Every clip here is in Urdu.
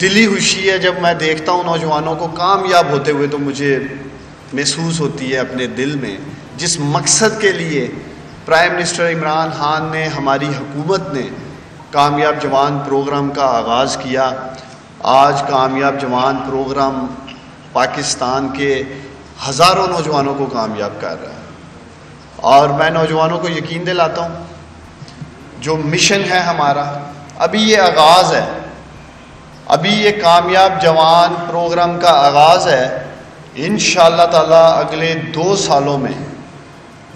دلی خوشی ہے جب میں دیکھتا ہوں نوجوانوں کو کامیاب ہوتے ہوئے، تو مجھے محسوس ہوتی ہے اپنے دل میں جس مقصد کے لیے پرائم منسٹر عمران خان نے، ہماری حکومت نے کامیاب جوان پروگرام کا آغاز کیا۔ آج کامیاب جوان پروگرام پاکستان کے ہزاروں نوجوانوں کو کامیاب کر رہا ہے، اور میں نوجوانوں کو یقین دلاتا ہوں جو مشن ہے ہمارا، ابھی یہ آغاز ہے، ابھی یہ کامیاب جوان پروگرام کا آغاز ہے۔ انشاءاللہ تعالی اگلے 2 سالوں میں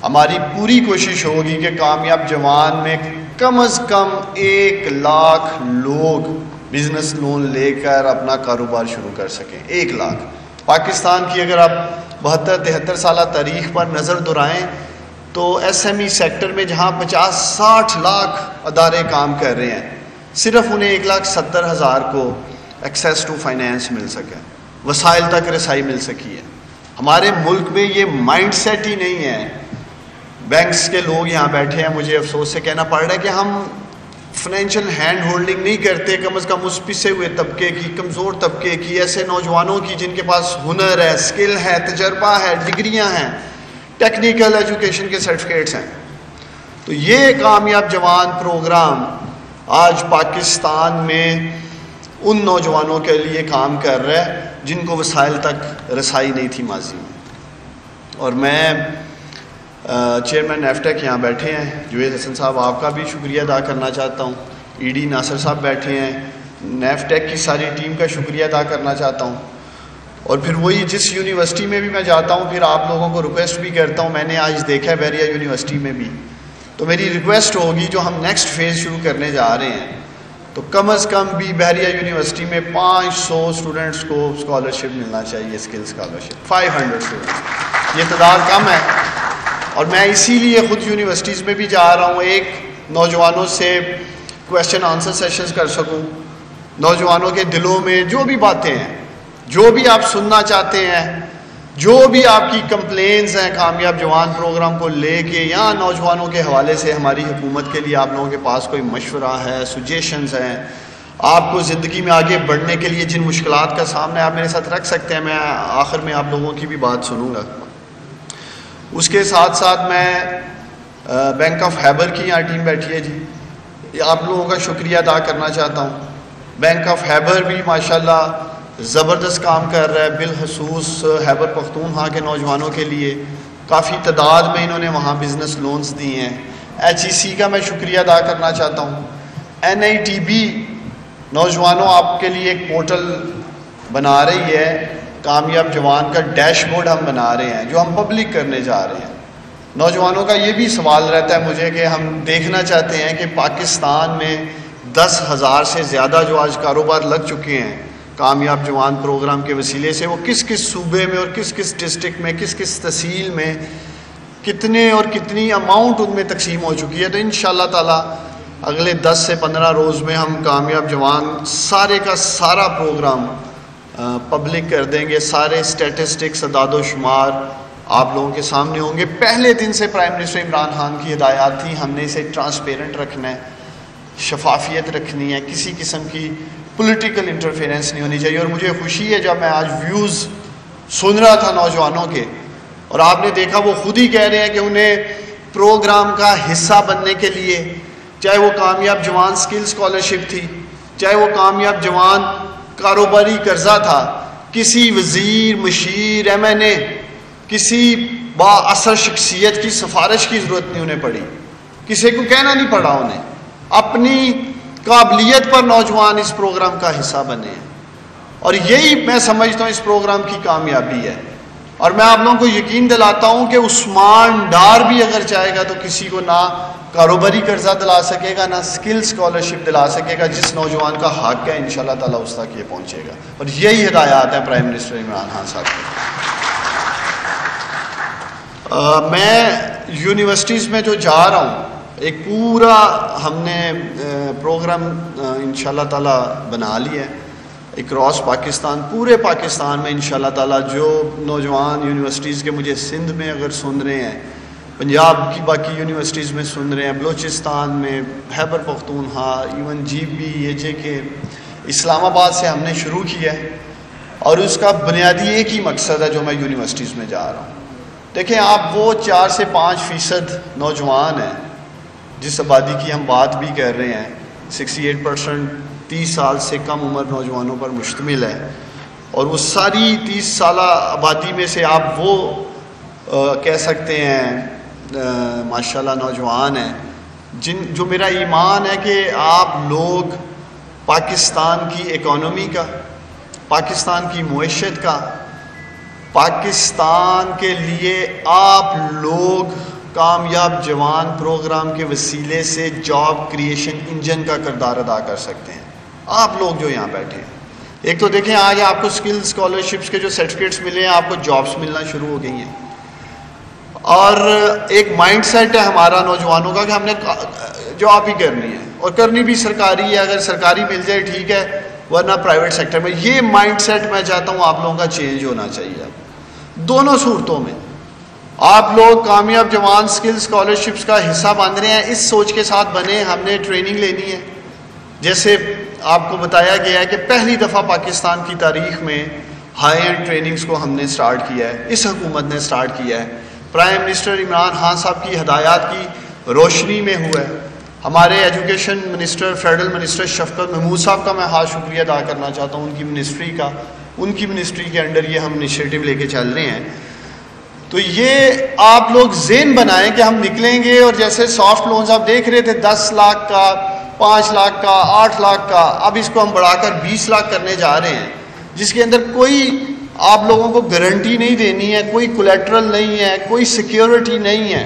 ہماری پوری کوشش ہوگی کہ کامیاب جوان میں کم از کم 1 لاکھ لوگ بزنس لون لے کر اپنا کاروبار شروع کر سکیں۔ 1 لاکھ۔ پاکستان کی اگر آپ 72-73 سالہ تاریخ پر نظر دورائیں تو ایس ایم ای سیکٹر میں جہاں 50-60 لاکھ ادارے کام کر رہے ہیں، صرف انہیں 1,70,000 کو ایکسیس ٹو فائنینس مل سکا، وسائل تک رسائی مل سکی ہے۔ ہمارے ملک میں یہ مائنڈ سیٹ ہی نہیں ہے۔ بینکس کے لوگ یہاں بیٹھے ہیں، مجھے افسوس سے کہنا پڑ رہا ہے کہ ہم فائنینشیل ہینڈ ہولڈنگ نہیں کرتے، کم از کم اس پسے ہوئے طبقے کی، کمزور طبقے کی، ایسے نوجوانوں کی جن کے پاس ہنر ہے، اسکل ہے، تجربہ ہے، ڈگریاں ہیں، ٹیکنیکل ایجوکیشن کے سرٹیفکیٹس ہیں۔ تو یہ کامیاب جوان پروگرام آج پاکستان میں ان نوجوانوں کے لیے کام کر رہا ہے جن کو وسائل تک رسائی نہیں تھی ماضی میں۔ اور میں چیئرمین نیفٹیک یہاں بیٹھے ہیں، جوید حسن صاحب، آپ کا بھی شکریہ ادا کرنا چاہتا ہوں۔ ای ڈی ناصر صاحب بیٹھے ہیں، نیفٹیک کی ساری ٹیم کا شکریہ ادا کرنا چاہتا ہوں۔ اور پھر وہی جس یونیورسٹی میں بھی میں جاتا ہوں، پھر آپ لوگوں کو ریکویسٹ بھی کرتا ہوں، میں نے آج دیکھا ہے بحریہ یونیورسٹی میں بھی، تو میری ریکویسٹ ہوگی جو ہم نیکسٹ فیز شروع کرنے جا رہے ہیں، تو کم از کم بھی بحریہ یونیورسٹی میں 500 اسٹوڈنٹس کو اسکالرشپ ملنا چاہیے، اسکل اسکالرشپ 500 اسٹوڈنٹس۔ یہ تعداد کم ہے، اور میں اسی لیے خود یونیورسٹیز میں بھی جا رہا ہوں، ایک نوجوانوں سے کویشچن آنسر سیشنز کر سکوں، نوجوانوں کے دلوں میں جو بھی باتیں ہیں، جو بھی آپ سننا چاہتے ہیں، جو بھی آپ کی کمپلینز ہیں کامیاب جوان پروگرام کو لے کے، یا نوجوانوں کے حوالے سے ہماری حکومت کے لیے آپ لوگوں کے پاس کوئی مشورہ ہے، سجیشنز ہیں، آپ کو زندگی میں آگے بڑھنے کے لیے جن مشکلات کا سامنا آپ میرے ساتھ رکھ سکتے ہیں، میں آخر میں آپ لوگوں کی بھی بات سنوں گا۔ اس کے ساتھ ساتھ میں بینک آف خیبر کی یہاں ٹیم بیٹھی ہے جی، آپ لوگوں کا شکریہ ادا کرنا چاہتا ہوں۔ بینک آف خیبر بھی ماشاءاللہ زبردست کام کر رہا ہے، بالخصوص خیبر پختونخوا کے نوجوانوں کے لیے کافی تعداد میں انہوں نے وہاں بزنس لونز دیے ہیں۔ ایچ ای سی کا میں شکریہ ادا کرنا چاہتا ہوں۔ این آئی ٹی بی نوجوانوں آپ کے لیے ایک پورٹل بنا رہی ہے، کامیاب جوان کا ڈیش بورڈ ہم بنا رہے ہیں جو ہم پبلک کرنے جا رہے ہیں۔ نوجوانوں کا یہ بھی سوال رہتا ہے مجھے کہ ہم دیکھنا چاہتے ہیں کہ پاکستان میں 10,000 سے زیادہ جو آج کاروبار لگ چکے ہیں کامیاب جوان پروگرام کے وسیلے سے، وہ کس کس صوبے میں اور کس کس ڈسٹرکٹ میں، کس کس تحصیل میں کتنے اور کتنی اماؤنٹ ان میں تقسیم ہو چکی ہے۔ تو انشاءاللہ تعالی اگلے 10 سے 15 روز میں ہم کامیاب جوان سارے کا سارا پروگرام پبلک کر دیں گے، سارے اسٹیٹسٹکس، اعداد و شمار آپ لوگوں کے سامنے ہوں گے۔ پہلے دن سے پرائم منسٹر عمران خان کی ہدایات تھی، ہم نے اسے ٹرانسپیرنٹ رکھنا ہے، شفافیت رکھنی ہے، کسی قسم کی پولیٹیکل انٹرفیرنس نہیں ہونی چاہیے۔ اور مجھے خوشی ہے جب میں آج ویوز سن رہا تھا نوجوانوں کے، اور آپ نے دیکھا وہ خود ہی کہہ رہے ہیں کہ انہیں پروگرام کا حصہ بننے کے لیے، چاہے وہ کامیاب جوان اسکل اسکالرشپ تھی، چاہے وہ کامیاب جوان کاروباری قرضہ تھا، کسی وزیر، مشیر، ایم این اے، کسی با اثر شخصیت کی سفارش کی ضرورت نہیں انہیں پڑی، کسی کو کہنا نہیں پڑا، انہیں اپنی قابلیت پر نوجوان اس پروگرام کا حصہ بنے ہیں، اور یہی میں سمجھتا ہوں اس پروگرام کی کامیابی ہے۔ اور میں آپ لوگوں کو یقین دلاتا ہوں کہ عثمان ڈار بھی اگر چاہے گا تو کسی کو نہ کاروباری قرضہ دلا سکے گا، نہ اسکل اسکالرشپ دلا سکے گا، جس نوجوان کا حق ہے انشاءاللہ تعالیٰ اس تک یہ پہنچے گا۔ اور یہی ہدایات ہیں پرائم منسٹر عمران خان صاحب کی۔ میں یونیورسٹیز میں جو جا رہا ہوں، ایک پورا ہم نے پروگرام انشاءاللہ تعالیٰ بنا لیا ہے اکراس پاکستان، پورے پاکستان میں انشاءاللہ تعالیٰ جو نوجوان یونیورسٹیز کے مجھے سندھ میں اگر سن رہے ہیں، پنجاب کی باقی یونیورسٹیز میں سن رہے ہیں، بلوچستان میں، Khyber Pakhtunkhwa, even G B, اے جے کے، اسلام آباد سے ہم نے شروع کیا ہے اور اس کا بنیادی ایک ہی مقصد ہے جو میں یونیورسٹیز میں جا رہا ہوں. دیکھیں آپ وہ 4 سے 5% نوجوان ہیں جس آبادی کی ہم بات بھی کر رہے ہیں. 68% 30 سال سے کم عمر نوجوانوں پر مشتمل ہے اور وہ ساری 30 سالہ آبادی میں سے آپ وہ کہہ سکتے ہیں ماشاءاللہ نوجوان ہیں جو میرا ایمان ہے کہ آپ لوگ پاکستان کی اکانومی کا، پاکستان کی معیشت کا، پاکستان کے لیے آپ لوگ کامیاب جوان پروگرام کے وسیلے سے جاب کریشن انجن کا کردار ادا کر سکتے ہیں. آپ لوگ جو یہاں بیٹھے ہیں، ایک تو دیکھیں آج آپ کو اسکل اسکالرشپس کے جو سرٹیفکیٹس ملے ہیں، آپ کو جابس ملنا شروع ہو گئی ہیں. اور ایک مائنڈ سیٹ ہے ہمارا نوجوانوں کا کہ ہم نے جاب ہی کرنی ہے اور کرنی بھی سرکاری ہے، اگر سرکاری مل جائے ٹھیک ہے ورنہ پرائیویٹ سیکٹر میں. یہ مائنڈ سیٹ میں چاہتا ہوں آپ لوگوں کا چینج ہونا چاہیے. دونوں صورتوں میں آپ لوگ کامیاب جوان اسکل اسکالرشپس کا حصہ بن رہے ہیں، اس سوچ کے ساتھ بنے ہم نے ٹریننگ لینی ہے. جیسے آپ کو بتایا گیا ہے کہ پہلی دفعہ پاکستان کی تاریخ میں ہائی اینڈ ٹریننگز کو ہم نے سٹارٹ کیا ہے، اس حکومت نے سٹارٹ کیا ہے. پرائم منسٹر عمران خان صاحب کی ہدایات کی روشنی میں ہوا ہے. ہمارے ایجوکیشن منسٹر فیڈرل منسٹر شفقت محمود صاحب کا میں خاص شکریہ ادا کرنا چاہتا ہوں، ان کی منسٹری کے انڈر یہ ہم انیشیٹو لے کے چل رہے ہیں. تو یہ آپ لوگ ذہن بنائیں کہ ہم نکلیں گے اور جیسے سافٹ لونز آپ دیکھ رہے تھے 10 لاکھ کا، 5 لاکھ کا، 8 لاکھ کا، اب اس کو ہم بڑھا کر 20 لاکھ کرنے جا رہے ہیں، جس کے اندر کوئی آپ لوگوں کو گارنٹی نہیں دینی ہے، کوئی کولیٹرل نہیں ہے، کوئی سیکیورٹی نہیں ہے.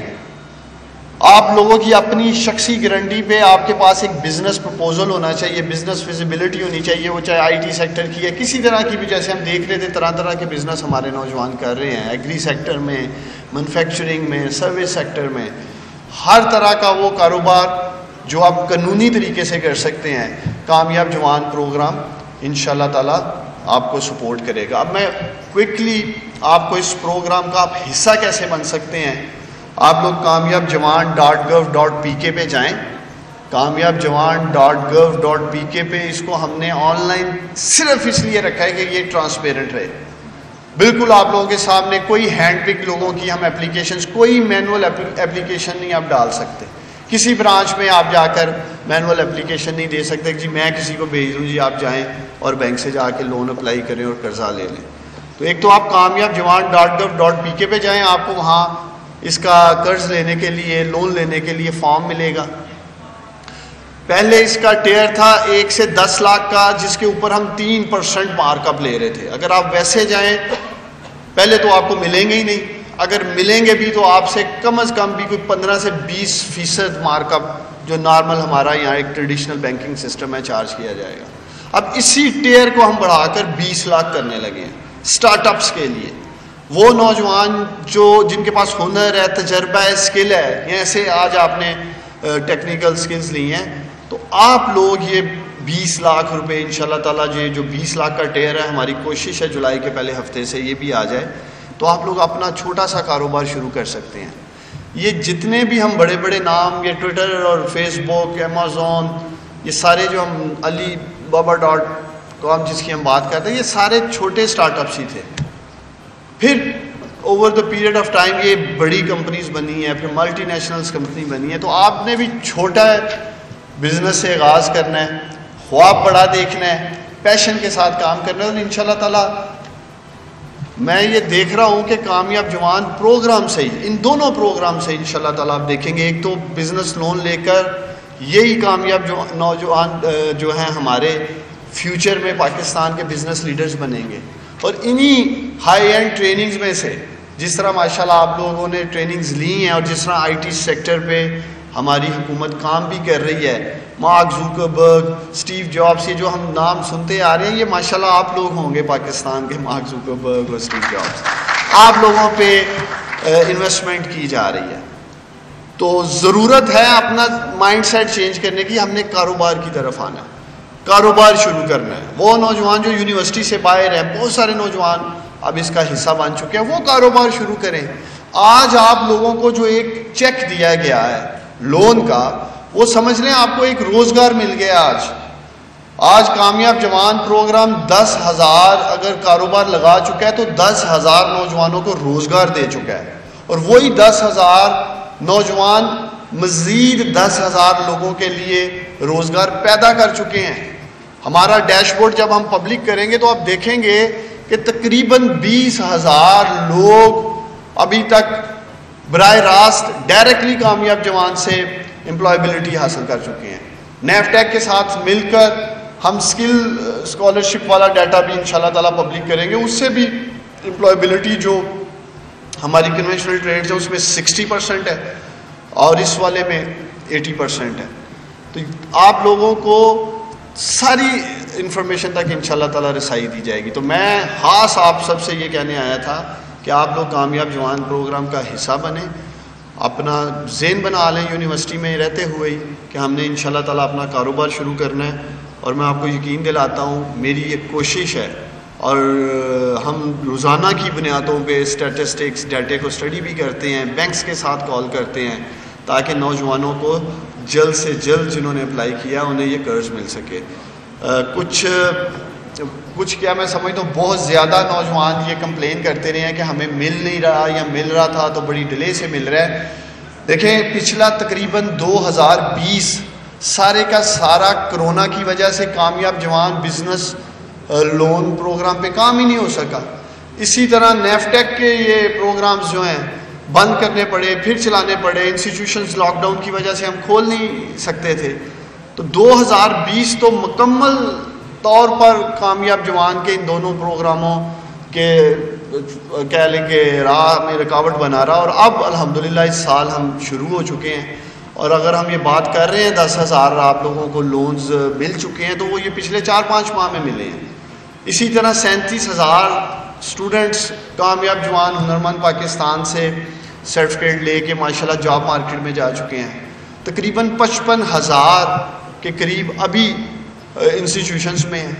آپ لوگوں کی اپنی شخصی گارنٹی پہ آپ کے پاس ایک بزنس پروپوزل ہونا چاہیے، بزنس ویزیبلٹی ہونی چاہیے، وہ چاہے آئی ٹی سیکٹر کی ہے، کسی طرح کی بھی. جیسے ہم دیکھ رہے تھے طرح طرح کے بزنس ہمارے نوجوان کر رہے ہیں، ایگری سیکٹر میں، مینوفیکچرنگ میں، سروس سیکٹر میں، ہر طرح کا وہ کاروبار جو آپ قانونی طریقے سے کر سکتے ہیں. کامیاب جوان پروگرام انشاءاللہ تعالی آپ کو سپورٹ کرے گا. اب میں کوئکلی آپ کو اس پروگرام کا آپ حصہ کیسے بن سکتے ہیں. آپ لوگ کامیاب جوان .gov.pk پہ جائیں، کامیاب جوان .gov.pk پہ اس کو ہم نے آن لائن صرف اس لیے رکھا ہے کہ یہ ٹرانسپیرنٹ رہے. بالکل آپ لوگوں کے سامنے کوئی ہینڈ پک لوگوں کی ہم اپلیکیشنز، کوئی مینول اپلیکیشن نہیں آپ ڈال سکتے. کسی برانچ میں آپ جا کر مینول اپلیکیشن نہیں دے سکتے کہ جی میں کسی کو بھیج دوں جی آپ جائیں اور بینک سے جا کے لون اپلائی کریں اور قرضہ لے لیں. تو ایک تو آپ کامیاب جوان .gov.pk پہ جائیں، آپ کو وہاں اس کا قرض لینے کے لیے، لون لینے کے لیے فارم ملے گا. پہلے اس کا ٹیئر تھا 1 سے 10 لاکھ کا، جس کے اوپر ہم 3% مارک اپ لے رہے تھے. اگر آپ ویسے جائیں پہلے تو آپ کو ملیں گے ہی نہیں، اگر ملیں گے بھی تو آپ سے کم از کم بھی کوئی 15 سے 20% مارک اپ جو نارمل ہمارا یہاں ایک ٹریڈیشنل بینکنگ سسٹم ہے چارج کیا جائے گا. اب اسی ٹیئر کو ہم بڑھا کر 20 لاکھ کرنے لگے ہیں سٹارٹ اپس کے لیے. وہ نوجوان جن کے پاس ہنر ہے، تجربہ ہے، اسکل ہے، ایسے آج آپ نے ٹیکنیکل اسکلز لی ہیں، تو آپ لوگ یہ 20 لاکھ روپے انشاءاللہ تعالیٰ جو 20 لاکھ کا ٹیئر ہے، ہماری کوشش ہے جولائی کے پہلے ہفتے سے یہ بھی آ جائے تو آپ لوگ اپنا چھوٹا سا کاروبار شروع کر سکتے ہیں. یہ جتنے بھی ہم بڑے بڑے نام، یہ ٹویٹر اور فیس بک، امیزون، یہ سارے جو ہم علی بابا .com جس کی ہم بات کرتے ہیں، یہ سارے چھوٹے سٹارٹ اپس ہی تھے. پھر over the period of time یہ بڑی کمپنیز بنی ہیں، پھر ملٹی نیشنلز کمپنی بنی ہے. تو آپ نے بھی چھوٹا بزنس سے آغاز کرنا ہے، خواب بڑا دیکھنا ہے، پیشن کے ساتھ کام کرنا ہے. اور انشاءاللہ تعالیٰ میں یہ دیکھ رہا ہوں کہ کامیاب جوان پروگرام سے ہی، ان دونوں پروگرام سے انشاءاللہ تعالیٰ آپ دیکھیں گے، ایک تو بزنس لون لے کر یہی کامیاب نوجوان جو ہیں ہمارے فیوچر میں پاکستان کے بزنس لیڈرز بنیں گے. اور انہی ہائی اینڈ ٹریننگز میں سے جس طرح ماشاءاللہ آپ لوگوں نے ٹریننگز لی ہیں اور جس طرح آئی ٹی سیکٹر پہ ہماری حکومت کام بھی کر رہی ہے، مارک زوکربرگ، اسٹیو جابس، یہ جو ہم نام سنتے آ رہے ہیں، یہ ماشاءاللہ آپ لوگ ہوں گے پاکستان کے مارک زوکربرگ اور اسٹیو جابس. آپ لوگوں پہ انویسٹمنٹ کی جا رہی ہے. تو ضرورت ہے اپنا مائنڈ سیٹ چینج کرنے کی. ہم نے کاروبار کی طرف آنا ہے، کاروبار شروع کرنا ہے. وہ نوجوان جو یونیورسٹی سے باہر ہیں، بہت سارے نوجوان اب اس کا حصہ بن چکے ہیں، وہ کاروبار شروع کریں. آج آپ لوگوں کو جو ایک چیک دیا گیا ہے لون کا، وہ سمجھ لیں آپ کو ایک روزگار مل گیا. آج آج کامیاب جوان پروگرام 10,000 اگر کاروبار لگا چکا ہے تو 10,000 نوجوانوں کو روزگار دے چکا ہے، اور وہی 10,000 نوجوان مزید 10,000 لوگوں کے لیے روزگار پیدا کر چکے ہیں۔ ہمارا ڈیش بورڈ جب ہم پبلک کریں گے تو آپ دیکھیں گے کہ تقریباً 20,000 لوگ ابھی تک براہ راست ڈائریکٹلی کامیاب جوان سے امپلائبلٹی حاصل کر چکے ہیں۔ نیفٹیک کے ساتھ مل کر ہم سکل اسکالرشپ والا ڈیٹا بھی انشاءاللہ تعالیٰ پبلک کریں گے، اس سے بھی امپلائبلٹی جو ہماری کنونشنل ٹریڈز ہے اس میں 60% ہے اور اس والے میں 80% ہے۔ تو آپ لوگوں کو ساری انفارمیشن تک انشاءاللہ تعالیٰ رسائی دی جائے گی۔ تو میں خاص آپ سب سے یہ کہنے آیا تھا کہ آپ لوگ کامیاب جوان پروگرام کا حصہ بنیں، اپنا ذہن بنا لیں یونیورسٹی میں رہتے ہوئے ہی کہ ہم نے انشاءاللہ تعالیٰ اپنا کاروبار شروع کرنا ہے، اور میں آپ کو یقین دلاتا ہوں میری ایک کوشش ہے، اور ہم روزانہ کی بنیادوں پہ اسٹیٹسٹکس ڈیٹے کو اسٹڈی بھی کرتے ہیں، بینکس کے ساتھ کال کرتے ہیں تاکہ نوجوانوں کو جلد سے جلد جنہوں نے اپلائی کیا انہیں یہ قرض مل سکے۔ کچھ کیا میں سمجھتا ہوں بہت زیادہ نوجوان یہ کمپلین کرتے رہے ہیں کہ ہمیں مل نہیں رہا یا مل رہا تھا تو بڑی ڈیلے سے مل رہا ہے۔ دیکھیں پچھلا تقریباً 2020 سارے کا سارا کرونا کی وجہ سے کامیاب جوان بزنس لون پروگرام پہ کام ہی نہیں ہو سکا۔ اسی طرح نیفٹیک کے یہ پروگرامز جو ہیں بند کرنے پڑے، پھر چلانے پڑے، انسٹیٹیوشنز لاک ڈاؤن کی وجہ سے ہم کھول نہیں سکتے تھے۔ تو 2020 تو مکمل طور پر کامیاب جوان کے ان دونوں پروگراموں کے کہہ لیں کہ راہ میں رکاوٹ بنا رہا، اور اب الحمدللہ اس سال ہم شروع ہو چکے ہیں، اور اگر ہم یہ بات کر رہے ہیں 10,000 آپ لوگوں کو لونز مل چکے ہیں تو وہ یہ پچھلے 4-5 ماہ میں ملے ہیں۔ اسی طرح 37,000 اسٹوڈنٹس کامیاب جوان ہنرمند پاکستان سے سرٹیفکیٹ لے کے ماشاءاللہ جاب مارکیٹ میں جا چکے ہیں۔ تقریباً 55,000 کے قریب ابھی انسٹیٹیوشنز میں ہیں،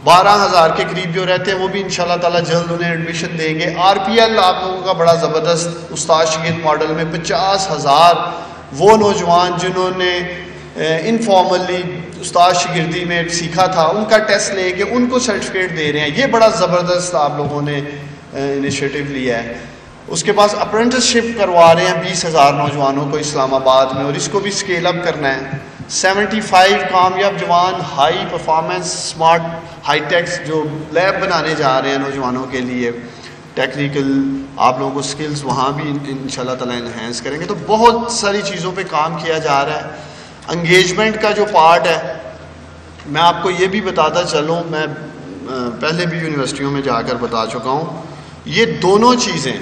12,000 کے قریب جو رہتے ہیں وہ بھی انشاءاللہ تعالیٰ جلد انہیں ایڈمیشن دیں گے۔ RPL آپ لوگوں کا بڑا زبردست استاد شاگرد ماڈل میں 50,000 وہ نوجوان جنہوں نے انفارملی استاد شاگردی میں سیکھا تھا ان کا ٹیسٹ لے کے ان کو سرٹیفکیٹ دے رہے ہیں۔ یہ بڑا زبردست آپ لوگوں نے انیشیٹو لیا ہے۔ اس کے بعد اپرینٹسشپ کروا رہے ہیں 20,000 نوجوانوں کو اسلام آباد میں، اور اس کو بھی اسکیل اپ کرنا ہے۔ 75 کامیاب جوان high performance smart high techs جو لیب بنانے جا رہے ہیں نوجوانوں کے لیے، ٹیکنیکل آپ لوگوں کو سکلز وہاں بھی انشاءاللہ تعالیٰ انہینس کریں گے۔ تو بہت ساری چیزوں پہ کام کیا جا رہا ہے۔ انگیجمنٹ کا جو پارٹ ہے میں آپ کو یہ بھی بتاتا چلوں، میں پہلے بھی یونیورسٹیوں میں جا کر بتا چکا ہوں، یہ دونوں چیزیں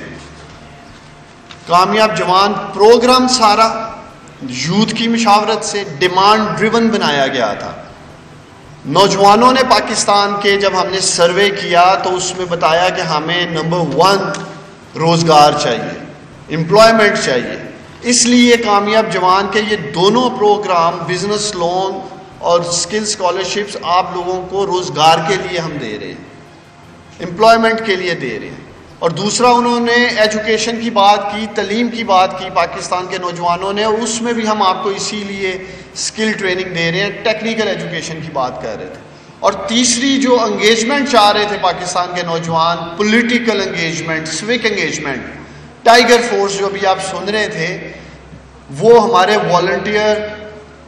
کامیاب جوان پروگرام سارا یوتھ کی مشاورت سے ڈیمانڈ ڈریون بنایا گیا تھا۔ نوجوانوں نے پاکستان کے جب ہم نے سروے کیا تو اس میں بتایا کہ ہمیں نمبر 1 روزگار چاہیے، امپلائمنٹ چاہیے، اس لیے کامیاب جوان کے یہ دونوں پروگرام بزنس لون اور اسکل اسکالرشپس آپ لوگوں کو روزگار کے لیے ہم دے رہے ہیں، امپلائمنٹ کے لیے دے رہے ہیں۔ اور دوسرا انہوں نے ایجوکیشن کی بات کی، تعلیم کی بات کی پاکستان کے نوجوانوں نے، اور اس میں بھی ہم آپ کو اسی لیے اسکل ٹریننگ دے رہے ہیں، ٹیکنیکل ایجوکیشن کی بات کر رہے تھے۔ اور تیسری جو انگیجمنٹ چاہ رہے تھے پاکستان کے نوجوان، پولیٹیکل انگیجمنٹ، سوک انگیجمنٹ، ٹائیگر فورس جو ابھی آپ سن رہے تھے وہ ہمارے والنٹیئر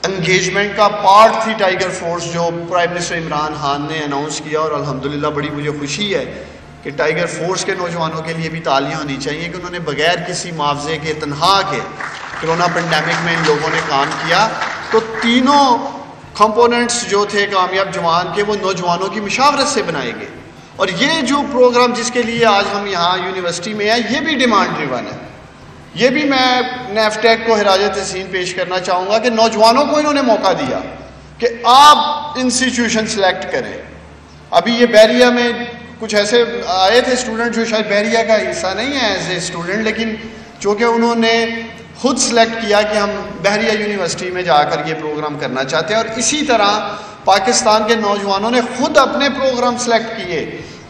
انگیجمنٹ کا پارٹ تھی۔ ٹائیگر فورس جو پرائم منسٹر عمران خان نے اناؤنس کیا، اور الحمدللہ بڑی مجھے خوشی ہے کہ ٹائیگر فورس کے نوجوانوں کے لیے بھی تالیاں ہونی چاہیے کہ انہوں نے بغیر کسی معاوضے کے تنہا کے کرونا پینڈیمک میں ان لوگوں نے کام کیا۔ تو تینوں کمپوننٹس جو تھے کامیاب جوان کے وہ نوجوانوں کی مشاورت سے بنائے گئے، اور یہ جو پروگرام جس کے لیے آج ہم یہاں یونیورسٹی میں ہیں یہ بھی ڈیمانڈ ڈریون ہے۔ یہ بھی میں نیفٹیک کو خراج تحسین پیش کرنا چاہوں گا کہ نوجوانوں کو انہوں نے موقع دیا کہ آپ انسٹیٹیوشن سلیکٹ کریں۔ ابھی یہ بحریہ میں کچھ ایسے آئے تھے اسٹوڈنٹ جو شاید بحریہ کا حصہ نہیں ہے ایز اے اسٹوڈنٹ، لیکن چونکہ انہوں نے خود سلیکٹ کیا کہ ہم بحریہ یونیورسٹی میں جا کر یہ پروگرام کرنا چاہتے ہیں، اور اسی طرح پاکستان کے نوجوانوں نے خود اپنے پروگرام سلیکٹ کیے۔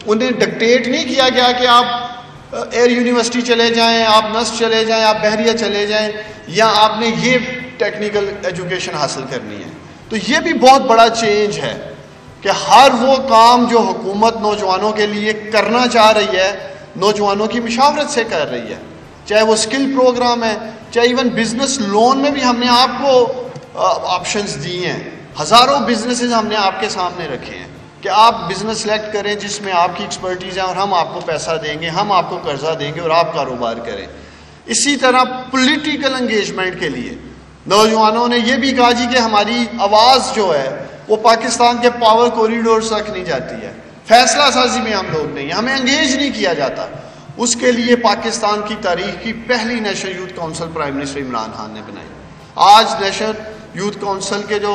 انہیں ڈکٹیٹ نہیں کیا گیا کہ آپ ایئر یونیورسٹی چلے جائیں، آپ نسٹ چلے جائیں، آپ بحریہ چلے جائیں، یا آپ نے یہ ٹیکنیکل ایجوکیشن حاصل کرنی ہے۔ تو یہ بھی بہت بڑا چینج ہے کہ ہر وہ کام جو حکومت نوجوانوں کے لیے کرنا چاہ رہی ہے نوجوانوں کی مشاورت سے کر رہی ہے، چاہے وہ اسکل پروگرام ہے، چاہے ایون بزنس لون میں بھی ہم نے آپ کو آپشنز دی ہیں. ہزاروں بزنسز ہم نے آپ کے سامنے رکھے ہیں کہ آپ بزنس سلیکٹ کریں جس میں آپ کی ایکسپرٹیز ہے اور ہم آپ کو پیسہ دیں گے، ہم آپ کو قرضہ دیں گے اور آپ کاروبار کریں. اسی طرح پولیٹیکل انگیجمنٹ کے لیے نوجوانوں نے یہ بھی کہا جی کہ ہماری آواز جو ہے وہ پاکستان کے پاور کوریڈورز تک نہیں جاتی ہے، فیصلہ سازی میں ہم لوگ نہیں ہیں، ہمیں انگیج نہیں کیا جاتا. اس کے لیے پاکستان کی تاریخ کی پہلی national youth council prime minister Imran Khan نے بنائی. آج نیشنل یوتھ کونسل کے جو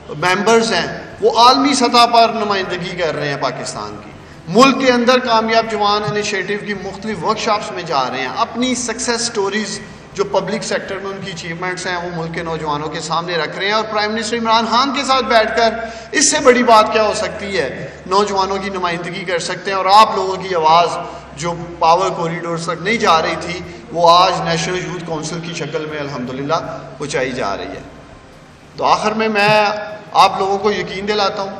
ممبرز ہیں وہ عالمی سطح پر نمائندگی کر رہے ہیں پاکستان کی. ملک کے اندر کامیاب جوان انیشیٹو کی مختلف ورکشاپس میں جا رہے ہیں، اپنی سکسیس سٹوریز جو پبلک سیکٹر میں ان کی اچیومنٹس ہیں وہ ملک کے نوجوانوں کے سامنے رکھ رہے ہیں. اور پرائم منسٹر عمران خان کے ساتھ بیٹھ کر اس سے بڑی بات کیا ہو سکتی ہے، نوجوانوں کی نمائندگی کر سکتے ہیں. اور آپ لوگوں کی آواز جو پاور کوریڈورز تک نہیں جا رہی تھی وہ آج نیشنل یوتھ کونسل کی شکل میں الحمدللہ پہنچائی جا رہی ہے. تو آخر میں آپ لوگوں کو یقین دلاتا ہوں،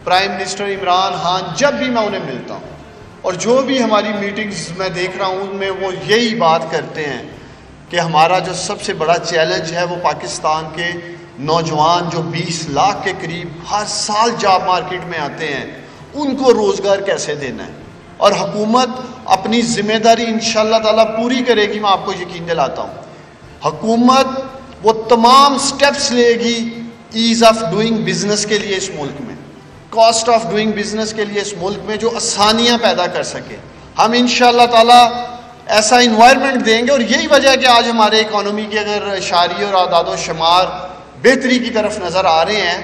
پرائم منسٹر عمران خان جب بھی میں انہیں ملتا ہوں اور جو بھی ہماری میٹنگز میں دیکھ رہا ہوں ان میں وہ یہی بات کرتے ہیں کہ ہمارا جو سب سے بڑا چیلنج ہے وہ پاکستان کے نوجوان جو 20 لاکھ کے قریب ہر سال جاب مارکیٹ میں آتے ہیں ان کو روزگار کیسے دینا ہے. اور حکومت اپنی ذمہ داری انشاءاللہ تعالیٰ پوری کرے گی، میں آپ کو یقین دلاتا ہوں. حکومت وہ تمام سٹیپس لے گی ایز آف ڈوئنگ بزنس کے لیے اس ملک میں، کاسٹ آف ڈوئنگ بزنس کے لیے اس ملک میں، جو آسانیاں پیدا کر سکے. ہم انشاءاللہ تعالیٰ ایسا انوائرمنٹ دیں گے. اور یہی وجہ ہے کہ آج ہمارے اکانومی کے اگر اشاریے اور اعداد و شمار بہتری کی طرف نظر آ رہے ہیں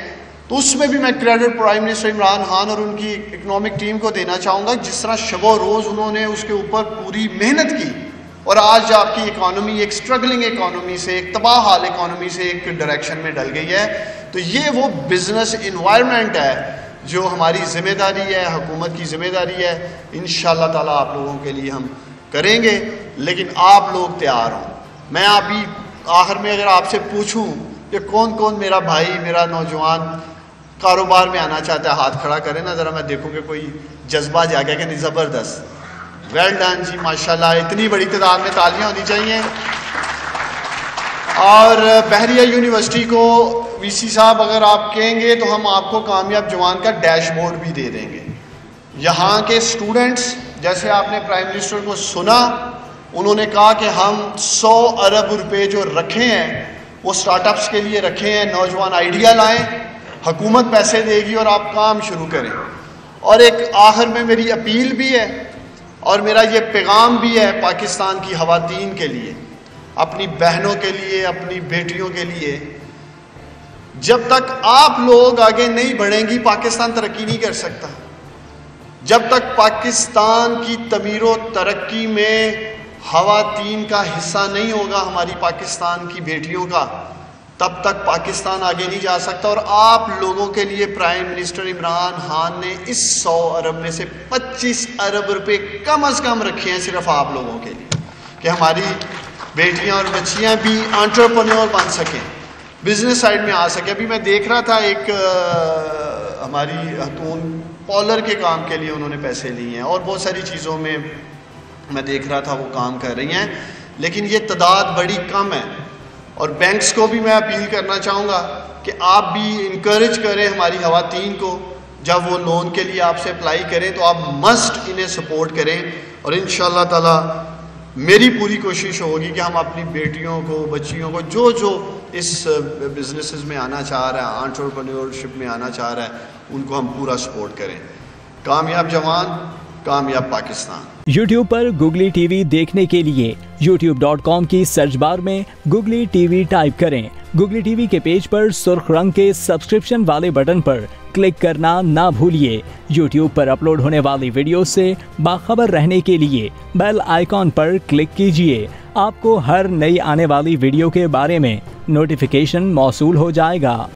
تو اس میں بھی میں credit prime minister Imran Khan اور ان کی اکنامک ٹیم کو دینا چاہوں گا. جس طرح شب و روز انہوں نے اس کے اوپر پوری محنت کی اور آج آپ کی اکانومی ایک سٹرگلنگ اکانومی سے، ایک تباہ حال اکانومی سے ایک ڈائریکشن میں ڈل گئی ہے. تو یہ وہ بزنس انوائرمنٹ ہے جو ہماری ذمہ داری ہے، حکومت کی ذمہ داری ہے. انشاءاللہ تعالیٰ آپ لوگوں کے لیے ہم کریں گے، لیکن آپ لوگ تیار ہوں. میں ابھی آخر میں اگر آپ سے پوچھوں کہ کون کون میرا بھائی، میرا نوجوان کاروبار میں آنا چاہتا ہے، ہاتھ کھڑا کرے نا ذرا، میں دیکھوں کہ کوئی جذبہ جاگا کہ نہیں. زبردست، ویل ڈن جی، ماشاءاللہ. اتنی بڑی تعداد میں تالیاں ہونی چاہیے. اور بحریہ یونیورسٹی کو وی سی صاحب اگر آپ کہیں گے تو ہم آپ کو کامیاب جوان کا ڈیش بورڈ بھی دے دیں گے. یہاں کے اسٹوڈنٹس جیسے آپ نے پرائم منسٹر کو سنا، انہوں نے کہا کہ ہم 100 ارب روپے جو رکھے ہیں وہ سٹارٹ اپس کے لیے رکھے ہیں، نوجوان آئیڈیا لائیں، حکومت پیسے دے گی اور آپ کام شروع کریں. اور ایک آخر میں میری اپیل بھی ہے اور میرا یہ پیغام بھی ہے پاکستان کی خواتین کے لیے، اپنی بہنوں کے لیے، اپنی بیٹیوں کے لیے. جب تک آپ لوگ آگے نہیں بڑھیں گی پاکستان ترقی نہیں کر سکتا. جب تک پاکستان کی تعمیر و ترقی میں خواتین کا حصہ نہیں ہوگا، ہماری پاکستان کی بیٹیوں کا، تب تک پاکستان آگے نہیں جا سکتا. اور آپ لوگوں کے لیے پرائم منسٹر عمران خان نے اس 100 ارب میں سے 25 ارب روپے کم از کم رکھے ہیں صرف آپ لوگوں کے لیے کہ ہماری بیٹیاں اور بچیاں بھی انٹرپرینور بن سکیں، بزنس سائڈ میں آ سکیں. ابھی میں دیکھ رہا تھا ایک ہماری خاتون پالر کے کام کے لیے انہوں نے پیسے لیے ہیں اور بہت ساری چیزوں میں میں دیکھ رہا تھا وہ کام کر رہی ہیں، لیکن یہ تعداد بڑی کم ہے. اور بینکس کو بھی میں اپیل کرنا چاہوں گا کہ آپ بھی انکریج کریں ہماری خواتین کو، جب وہ لون کے لیے آپ سے اپلائی کریں تو آپ مسٹ انہیں سپورٹ کریں. اور انشاءاللہ تعالی میری پوری کوشش ہوگی کہ ہم اپنی بیٹیوں کو، بچیوں کو، جو اس بزنسز میں آنا چاہ رہا ہے، انٹرپرینیورشپ میں آنا چاہ رہا ہے، ان کو ہم پورا سپورٹ کریں. کامیاب جوان، کامیاب پاکستان. YouTube پر گوگلی ٹی وی دیکھنے کے لیے youtube.com کی سرچ بار میں گوگلی ٹی وی ٹائپ کریں. گوگلی ٹی وی کے پیج پر سرخ رنگ کے سبسکرپشن والے بٹن پر کلک کرنا نہ بھولیے. YouTube پر اپلوڈ ہونے والی ویڈیو سے باخبر رہنے کے لیے بیل آئیکن پر کلک کیجیے. آپ کو ہر نئی آنے والی ویڈیو کے بارے میں نوٹیفیکیشن موصول ہو جائے گا.